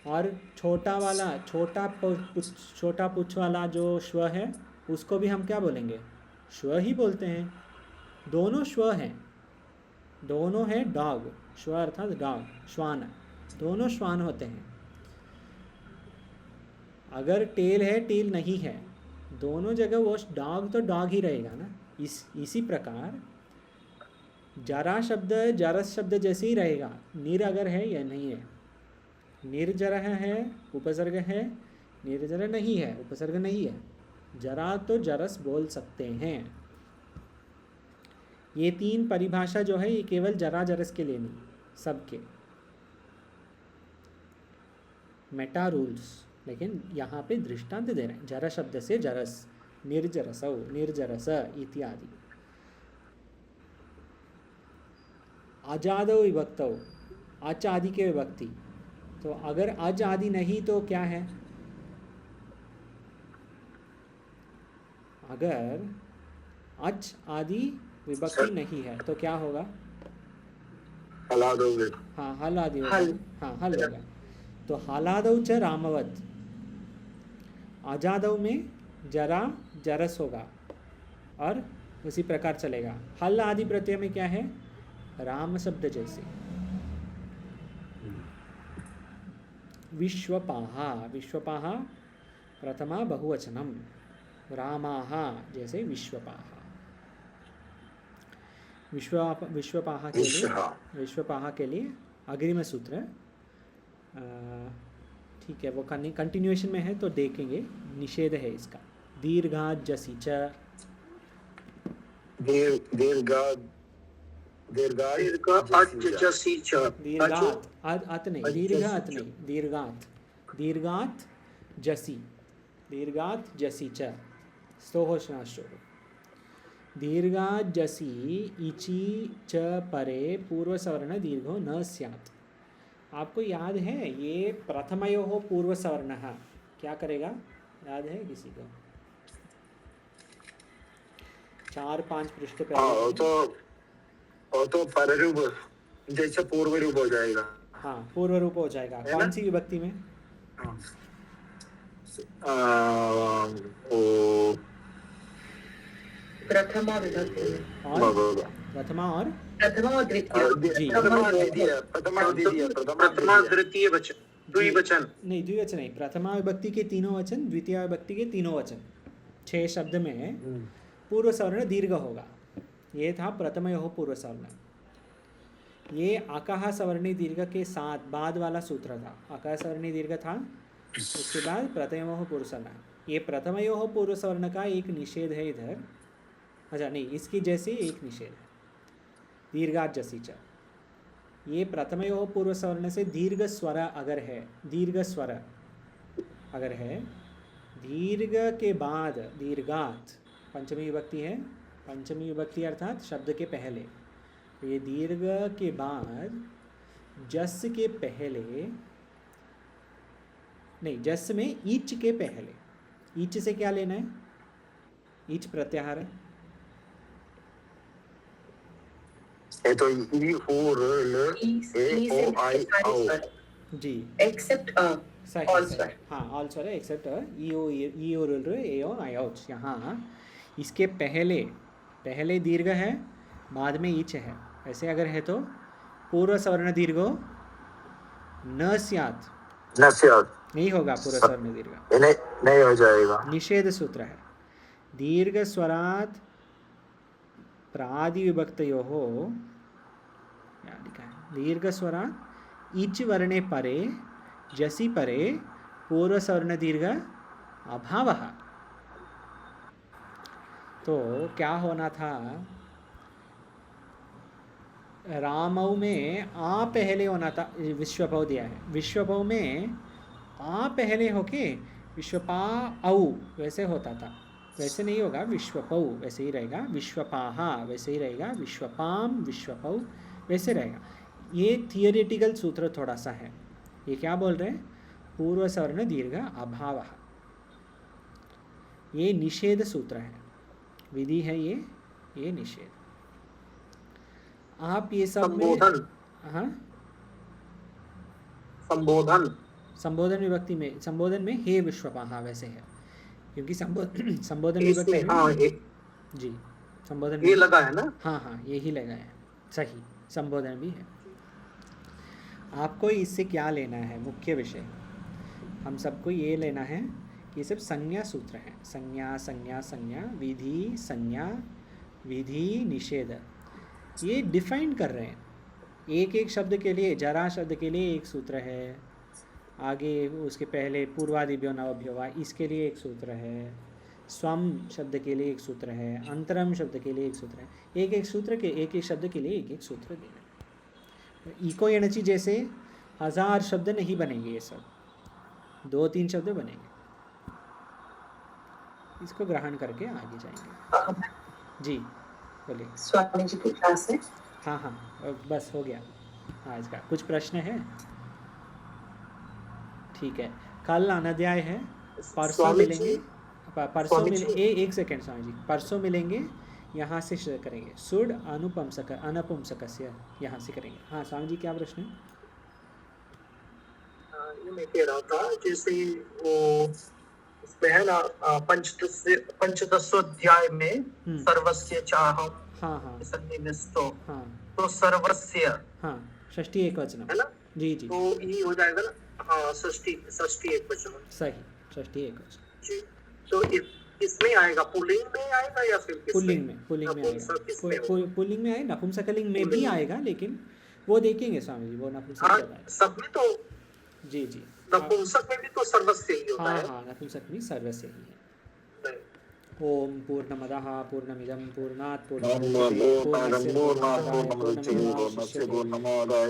और छोटा वाला छोटा पुच्छ वाला जो श्व है उसको भी हम क्या बोलेंगे, श्व ही बोलते हैं। दोनों श्व हैं, दोनों है डॉग, श्व अर्थात डॉग, श्वान, दोनों श्वान होते हैं। अगर टेल है टेल नहीं है, दोनों जगह वो डॉग तो डॉग ही रहेगा ना। इसी प्रकार जरा शब्द जरस शब्द जैसे ही रहेगा, निर अगर है या नहीं है, निर्जरह है उपसर्ग है, निर्जर नहीं है उपसर्ग नहीं है, जरा तो जरस बोल सकते हैं। ये तीन परिभाषा जो है ये केवल जरा जरस के लिए नहीं, सबके मेटा रूल्स, लेकिन यहाँ पे दृष्टांत दे रहे हैं जरा शब्द से जरस, निर्जरसौ निर्जरस इत्यादि। अजादौ विभक्तौ, अच आदि के विभक्ति, तो अगर अज आदि नहीं तो क्या है, अगर अच आदि विभक्ति नहीं है तो क्या होगा, हलादौ। हाँ हल आदि होगा, हाँ हल होगा। तो हलादौ च रामवत, अजादौ में जरा जरस होगा और उसी प्रकार चलेगा। हल आदि प्रत्यय में क्या है, राम शब्द जैसे। विश्वपाहा, विश्वपाहा प्रथमा बहुवचनम, रामाहा जैसे विश्वपाहा। विश्वपाहा के लिए, विश्वपाहा के लिए अग्रिम सूत्र, ठीक है वो कंटिन्यूएशन में है तो देखेंगे, निषेध है इसका। दीर्घात जसी च, दीर्घात अत नहीं, दीर्घात नहीं, दीर्घात जसी, दीर्घात जसी च स्तोहोष्णाश्रो, दीर्घात जसी इचि च परे पूर्व सवर्ण दीर्घो न स्यात्। आपको याद है ये प्रथमयोः पूर्व सवर्णः क्या करेगा, याद है किसी को? 4-5 पृष्ठ पे तो पररूप जैसे पूर्व रूप हो जाएगा। हाँ पूर्व रूप हो जाएगा। कौन सी विभक्ति में? प्रथमा विभक्ति और प्रथमा और द्वितीय, प्रथमा द्वितीय वचन, द्विवचन नहीं, द्विवचन नहीं, प्रथमा विभक्ति के तीनों वचन, द्वितीय विभक्ति के तीनों वचन, 6 शब्द में पूर्व सवर्ण दीर्घ होगा। ये था प्रथमयोः पूर्व सवर्ण। ये अकः सवर्णी दीर्घ के साथ बाद वाला सूत्र था, अकः सवर्णी दीर्घ था, उसके बाद प्रथमयोः पूर्व सवर्ण। ये प्रथमयोः पूर्व सवर्ण का एक निषेध है इधर, अच्छा नहीं, इसकी जैसे एक निषेध है, दीर्घात जसी च। ये प्रथमयोः पूर्व सवर्ण से दीर्घ स्वर अगर है, दीर्घ स्वर अगर है, दीर्घ के बाद दीर्घात पंचमी विभक्ति है, पंचमी विभक्ति अर्थात शब्द के पहले, तो ये दीर्घ के बाद जस के पहले नहीं, जस में ईच के पहले, ईच से क्या लेना है, ईच प्रत्याहार है, तो ई ओ र ल ए ओ आई औ जी, एक्सेप्ट ऑल स्वर, हाँ ऑल स्वर है एक्सेप्ट ई ओ र ए ओ आई औच। यहाँ इसके पहले दीर्घ है, बाद में ईच है, ऐसे अगर है तो पूर्व सवर्ण दीर्घो न स्यात्, नहीं होगा पूर्व सवर्ण दीर्घ, नहीं हो जाएगा। निषेध सूत्र है। दीर्घ स्वरात् प्रादि विभक्तयोः, क्या लिखा है, दीर्घ स्वरात् इच वर्णे परे जसी परे पूर्व सवर्ण दीर्घ अभावः। तो क्या होना था, रामौ में आ पहले होना था, विश्वपौ दिया है, विश्वपौ में आ पहले होके विश्वपा औ वैसे होता था, वैसे नहीं होगा, विश्वपौ वैसे ही रहेगा, विश्वपाहा वैसे ही रहेगा, विश्वपाम विश्वपौ वैसे रहेगा। ये थियोरेटिकल सूत्र थोड़ा सा है। ये क्या बोल रहे हैं? पूर्व सवर्ण दीर्घ अभाव, ये निषेध सूत्र है, विधि है ये निषेध। आप ये सब संबोधन, हाँ संबोधन, संबोधन विभक्ति में, संबोधन में हे विश्वपाहा वैसे है, क्योंकि संबोधन इसमें विभक्ति में हाँ जी संबोधन ये में लगा है ना। हाँ यही लगा है, सही, संबोधन भी है। आपको इससे क्या लेना है? मुख्य विषय हम सबको ये लेना है कि ये सब संज्ञा सूत्र हैं। संज्ञा संज्ञा संज्ञा, विधि संज्ञा, विधि निषेध, ये डिफाइन कर रहे हैं। एक एक शब्द के लिए, जरा शब्द के लिए एक सूत्र है, आगे उसके पहले पूर्वादिभ्यो नवभ्यो वा, इसके लिए एक सूत्र है, स्वम शब्द के लिए एक सूत्र है, अंतरम शब्द के लिए एक सूत्र है। एक एक सूत्र के, एक एक शब्द के लिए एक एक सूत्र देना। इको एनर्जी जैसे 1000 शब्द नहीं बनेंगे, ये सब 2-3 शब्द बनेंगे। इसको ग्रहण करके आगे जाएंगे। जी बोलिए। स्वामी जी की क्लास है। हाँ बस हो गया आज का। कुछ प्रश्न है? ठीक है, कल अनाध्याय है, परसों मिलेंगे। परसों मिलेंगे, एक सेकेंड स्वामी जी, परसों मिलेंगे, यहाँ से शुरू करेंगे। सुड अनुपंसक अनपुंसकस्य, यहाँ से करेंगे। हाँ स्वामी जी क्या प्रश्न है? ये मैं कह रहा था, जैसे वो इसमें है ना पंचदशोध्याय में सर्वस्य चाहम, हाँ सन्निविष्टो, हाँ तो सर्वस्य, हाँ षष्ठी एकवचन है ना। जी तो ये हो जाएगा ना, हाँ षष्ठी एकवचन, सही, षष्ठी एकवचन जी। तो इसमें आएगा, पुल्लिंग में आएगा या फिर पुल्लिंग में आएगा, पुल्लिंग में आएगा, नपुंसकलिंग में भी आएगा, लेकिन वो देखेंगे स्वामी जी, वो नपुंसक सब में तो जी नपुंसक में भी तो सर्वस्य ही होता है। हाँ नपुंसक में सर्वस्य ही है। ओम पूर्णमदः पूर्णमिदं पूर्णात् पूर्णमुदच्यते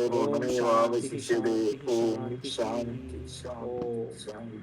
पूर्णमेवावशिष्यते। ओम शांति शांति शांति।